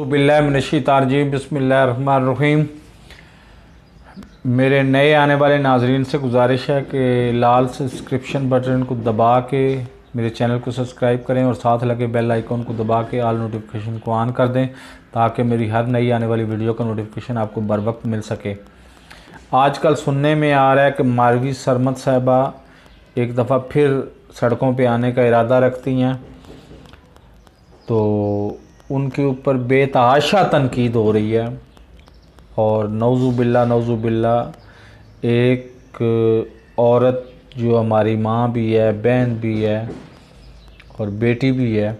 बिस्मिल्लाहिर्रहमानिर्रहीम बिस्मिल्लाहिर्रहमानिर्रहीम। मेरे नए आने वाले नाजरीन से गुजारिश है कि लाल सब्सक्रिप्शन बटन को दबा के मेरे चैनल को सब्सक्राइब करें और साथ लगे बेल आइकॉन को दबा के ऑल नोटिफिकेशन को ऑन कर दें ताकि मेरी हर नई आने वाली वीडियो का नोटिफिकेशन आपको बर वक्त मिल सके। आजकल सुनने में आ रहा है कि मारवी सरमद साहिबा एक दफ़ा फिर सड़कों पे आने का इरादा रखती हैं, तो उनके ऊपर बेतहाशा तनकीद हो रही है और नौजुबिल्ला एक औरत जो हमारी माँ भी है, बहन भी है और बेटी भी है,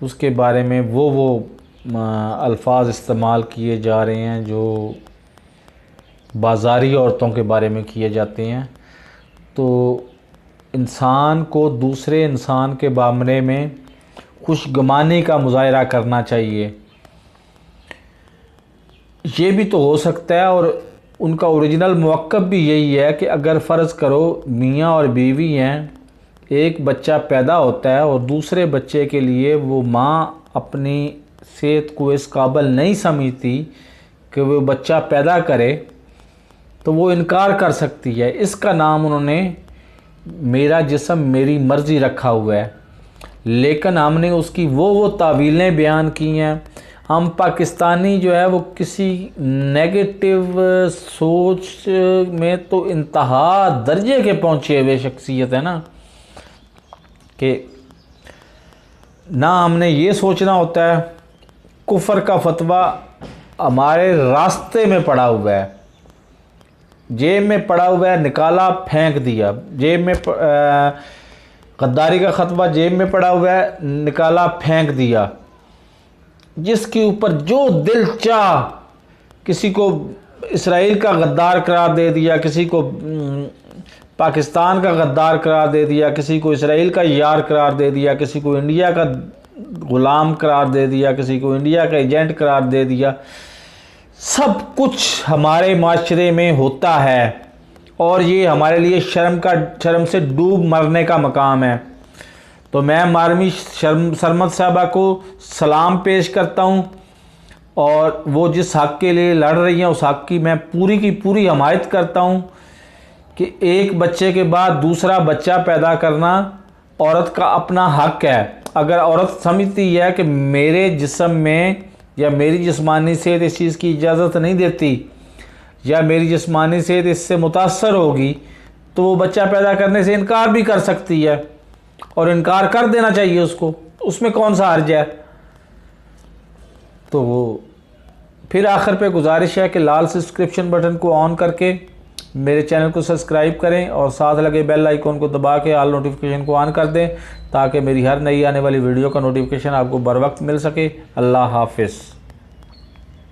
उसके बारे में वो अल्फाज इस्तेमाल किए जा रहे हैं जो बाज़ारी औरतों के बारे में किए जाते हैं। तो इंसान को दूसरे इंसान के बारे में खुशगमानी का मुजाहरा करना चाहिए। ये भी तो हो सकता है और उनका ओरिजिनल मौक़िफ़ भी यही है कि अगर फ़र्ज़ करो मियाँ और बीवी हैं, एक बच्चा पैदा होता है और दूसरे बच्चे के लिए वो माँ अपनी सेहत को इस काबिल नहीं समझती कि वो बच्चा पैदा करे, तो वो इनकार कर सकती है। इसका नाम उन्होंने मेरा जिस्म मेरी मर्ज़ी रखा हुआ है, लेकिन हमने उसकी वो तावीलें बयान की हैं। हम पाकिस्तानी जो है वो किसी नेगेटिव सोच में तो इंतहा दर्जे के पहुँचे हुए शख्सियत है ना, कि ना हमने ये सोचना होता है कुफर का फतवा हमारे रास्ते में पड़ा हुआ है, जेब में पड़ा हुआ है, निकाला फेंक दिया। जेब में गद्दारी का ख़तवा जेब में पड़ा हुआ है, निकाला फेंक दिया। जिसके ऊपर जो दिल चाह, किसी को इसराइल का गद्दार करार दे दिया, किसी को पाकिस्तान का गद्दार करार दे दिया, किसी को इसराइल का यार करार दे दिया, किसी को इंडिया का ग़ुलाम करार दे दिया, किसी को इंडिया का एजेंट करार दे दिया। सब कुछ हमारे माशरे में होता है और ये हमारे लिए शर्म से डूब मरने का मकाम है। तो मैं मारवी सरमद साहिबा को सलाम पेश करता हूँ और वो जिस हक़ के लिए लड़ रही हैं उस हक़ की मैं पूरी की पूरी हमायत करता हूँ कि एक बच्चे के बाद दूसरा बच्चा पैदा करना औरत का अपना हक़ है। अगर औरत समझती है कि मेरे जिस्म में या मेरी जिस्मानी सेहत इस चीज़ की इजाज़त नहीं देती या मेरी जिस्मानी सेहत इससे मुतासर होगी, तो वो बच्चा पैदा करने से इनकार भी कर सकती है और इनकार कर देना चाहिए उसको, उसमें कौन सा हर्ज है। तो वो फिर आखिर पे गुजारिश है कि लाल सब्सक्रिप्शन बटन को ऑन करके मेरे चैनल को सब्सक्राइब करें और साथ लगे बेल आइकॉन को दबा के ऑल नोटिफिकेशन को ऑन कर दें ताकि मेरी हर नई आने वाली वीडियो का नोटिफिकेशन आपको बर वक्त मिल सके। अल्लाह हाफ़िज़।